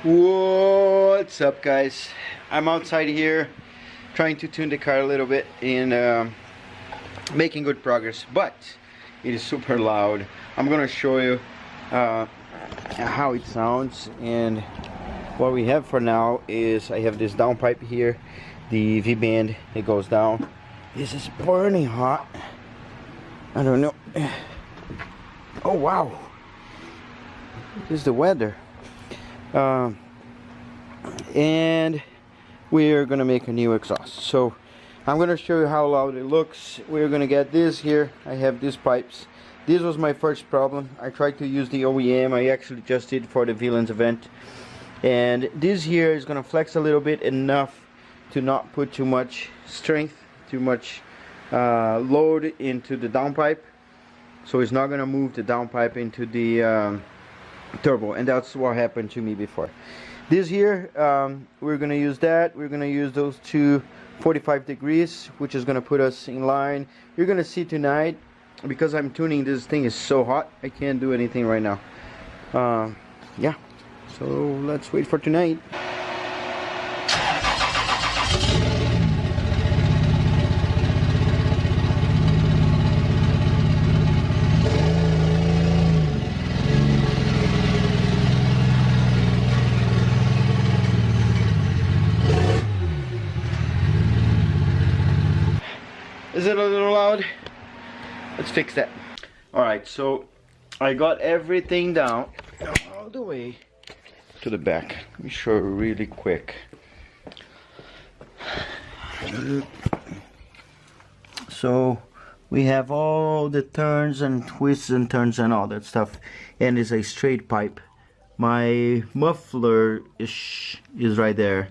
What's up, guys? I'm outside here trying to tune the car a little bit and making good progress, but it is super loud. I'm gonna show you how it sounds, and what we have for now is I have this downpipe here, the V-band, it goes down. This is burning hot. I don't know. Oh wow, this is the weather. And we're gonna make a new exhaust, so I'm gonna show you how loud it looks. We're gonna get this here. I have these pipes. This was my first problem. I tried to use the OEM. I actually just did for the Villains event, and this here is gonna flex a little bit, enough to not put too much strength, too much load into the downpipe, so it's not gonna move the downpipe into the turbo, and that's what happened to me before. This here, we're gonna use that. We're gonna use those two 45 degrees, which is gonna put us in line. You're gonna see tonight, because I'm tuning, this thing is so hot I can't do anything right now. Yeah, so let's wait for tonight. Is it a little loud? Let's fix that. Alright, so I got everything down all the way to the back. Let me show you really quick. So we have all the turns and twists and turns and all that stuff, and it's a straight pipe. My muffler is right there,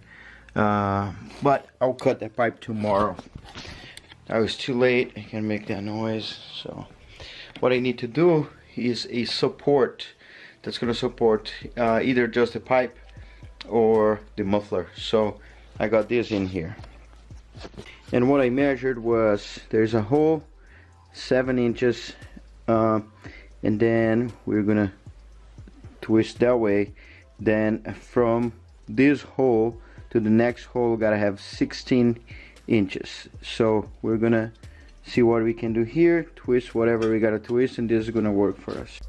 but I'll cut that pipe tomorrow. I was too late. I can make that noise. So what I need to do is a support that's going to support either just the pipe or the muffler. So I got this in here, and what I measured was there's a hole 7 inches, and then we're gonna twist that way. Then from this hole to the next hole gotta have 16 inches. So we're gonna see what we can do here, twist whatever we gotta twist, and this is gonna work for us.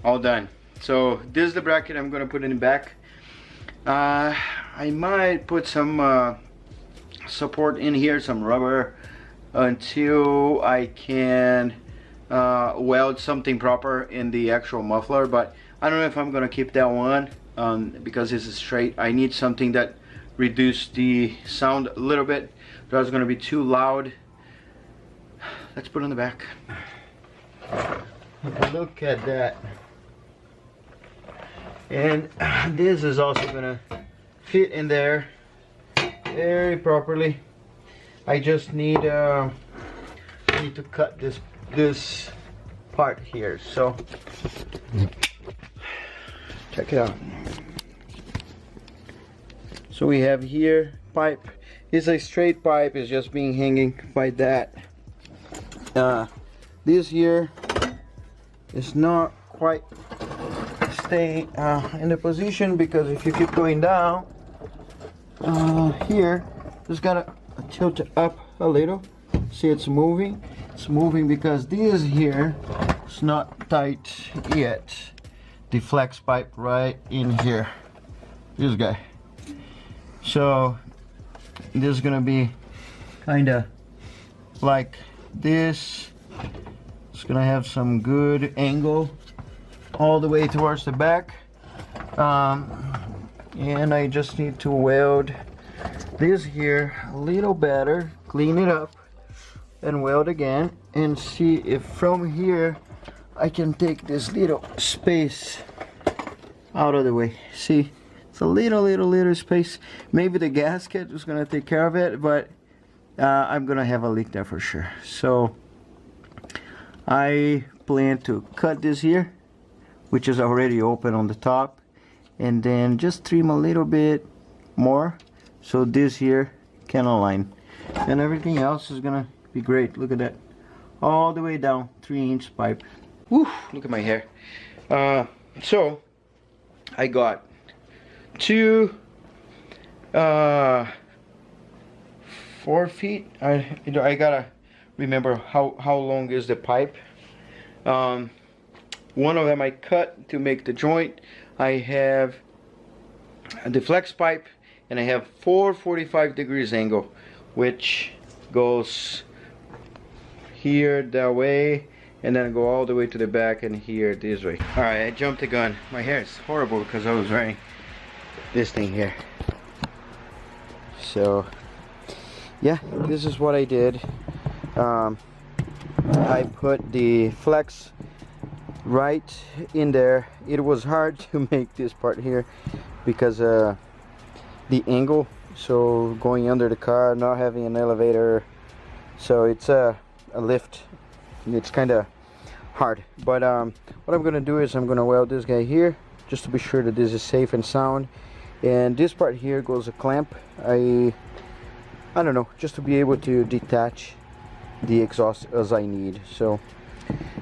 All done. So this is the bracket I'm gonna put in the back. I might put some support in here, some rubber, until I can weld something proper in the actual muffler, but I don't know if I'm gonna keep that one because this is straight. I need something that reduces the sound a little bit. That's gonna be too loud. Let's put it on the back. Look at that. And this is also gonna fit in there very properly. I just need to cut this part here. So check it out. So we have here pipe. It's a straight pipe. It's just being hanging by that. This here is not quite staying in the position, because if you keep going down here, just gotta tilt it up a little. See, it's moving. It's moving because this here is not tight yet. The flex pipe right in here, this guy. So this is gonna be kinda like this. It's gonna have some good angle all the way towards the back, and I just need to weld this here a little better, clean it up, and weld again, and see if from here I can take this little space out of the way. See, it's a little space. Maybe the gasket is gonna take care of it, but I'm gonna have a leak there for sure. So I plan to cut this here, which is already open on the top, and then just trim a little bit more so this here can align, and everything else is gonna be great. Look at that, all the way down, 3-inch pipe. Woo, look at my hair. So I got two 4 feet. I gotta remember how long is the pipe. One of them I cut to make the joint. I have the flex pipe, and I have 445 degrees angle, which goes here that way, and then go all the way to the back, and here this way. Alright, I jumped the gun. My hair is horrible because I was wearing this thing here. So yeah, this is what I did. I put the flex right in there. It was hard to make this part here because the angle, so going under the car, not having an elevator, so it's a lift. It's kind of hard, but what I'm gonna do is I'm gonna weld this guy here just to be sure that this is safe and sound, and this part here goes a clamp. I don't know, just to be able to detach the exhaust as I need. So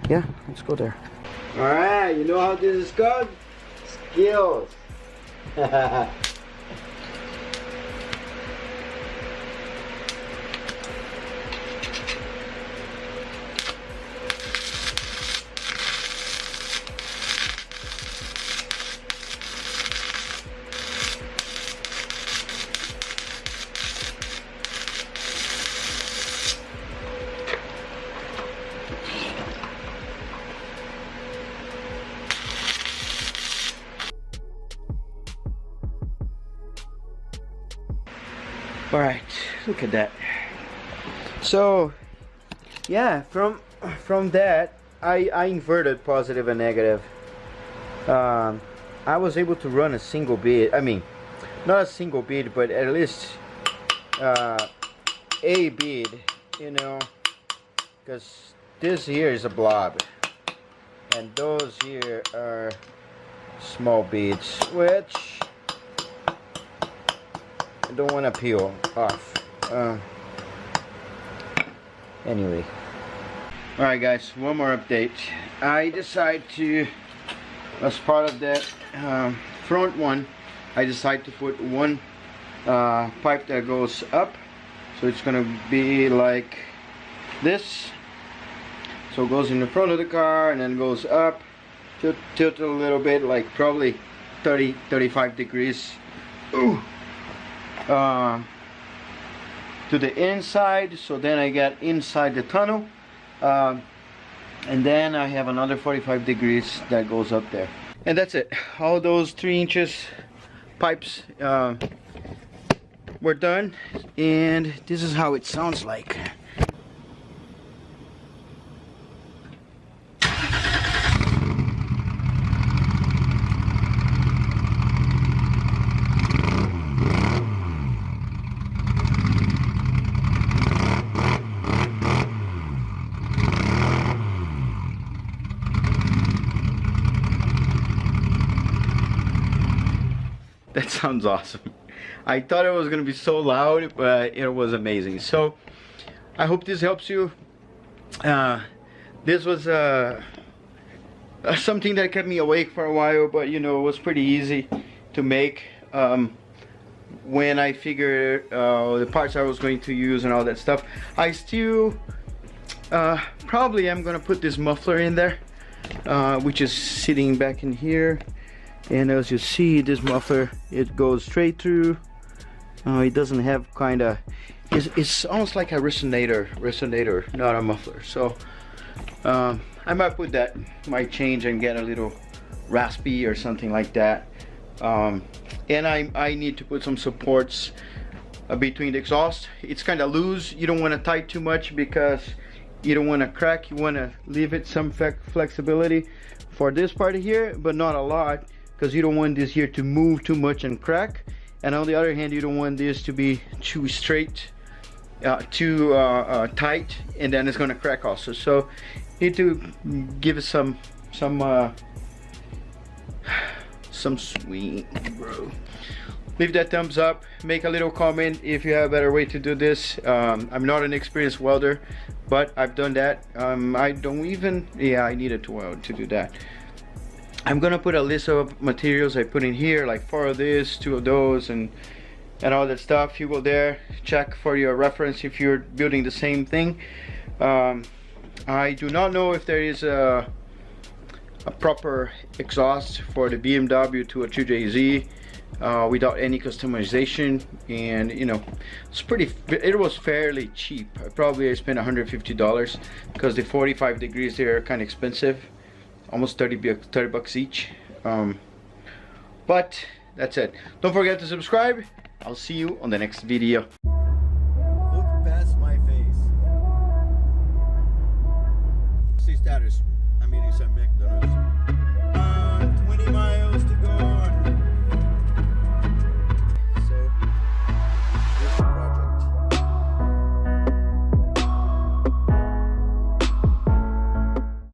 yeah, let's go there. All right, you know how this is called? Skills. All right, look at that. So yeah, from that I inverted positive and negative. I was able to run a single bead. I mean, not a single bead, but at least a bead, you know, because this here is a blob and those here are small beads, which I don't want to peel off. Anyway, alright guys, one more update. I decided to, as part of that front one, I decided to put one pipe that goes up, so it's gonna be like this. So it goes in the front of the car and then goes up, tilt a little bit, like probably 30-35 degrees. Ooh. To the inside, so then I get inside the tunnel, and then I have another 45 degrees that goes up there, and that's it. All those 3 inches pipes were done, and this is how it sounds like. That sounds awesome. I thought it was gonna be so loud, but it was amazing. So I hope this helps you. This was something that kept me awake for a while, but you know, it was pretty easy to make when I figured the parts I was going to use and all that stuff. I still probably am gonna put this muffler in there, which is sitting back in here. And as you see, this muffler, it goes straight through. It doesn't have kind of, it's almost like a resonator, not a muffler. So I might put that, might change and get a little raspy or something like that. And I need to put some supports between the exhaust. It's kind of loose. You don't want to tight too much because you don't want to crack. You want to leave it some flexibility for this part here, but not a lot, because you don't want this here to move too much and crack. And on the other hand, you don't want this to be too straight, too tight, and then it's going to crack also. So you need to give it some some swing, bro. Leave that thumbs up, make a little comment if you have a better way to do this. I'm not an experienced welder, but I've done that. I don't even, yeah, I needed to weld to do that. I'm gonna put a list of materials I put in here, like 4 of this, 2 of those, and all that stuff. You go there, check for your reference if you're building the same thing. I do not know if there is a proper exhaust for the BMW 202JZ without any customization, and you know, it was fairly cheap. I probably spent $150 because the 45 degrees there are kind of expensive, almost 30 bucks each. But that's it. Don't forget to subscribe. I'll see you on the next video.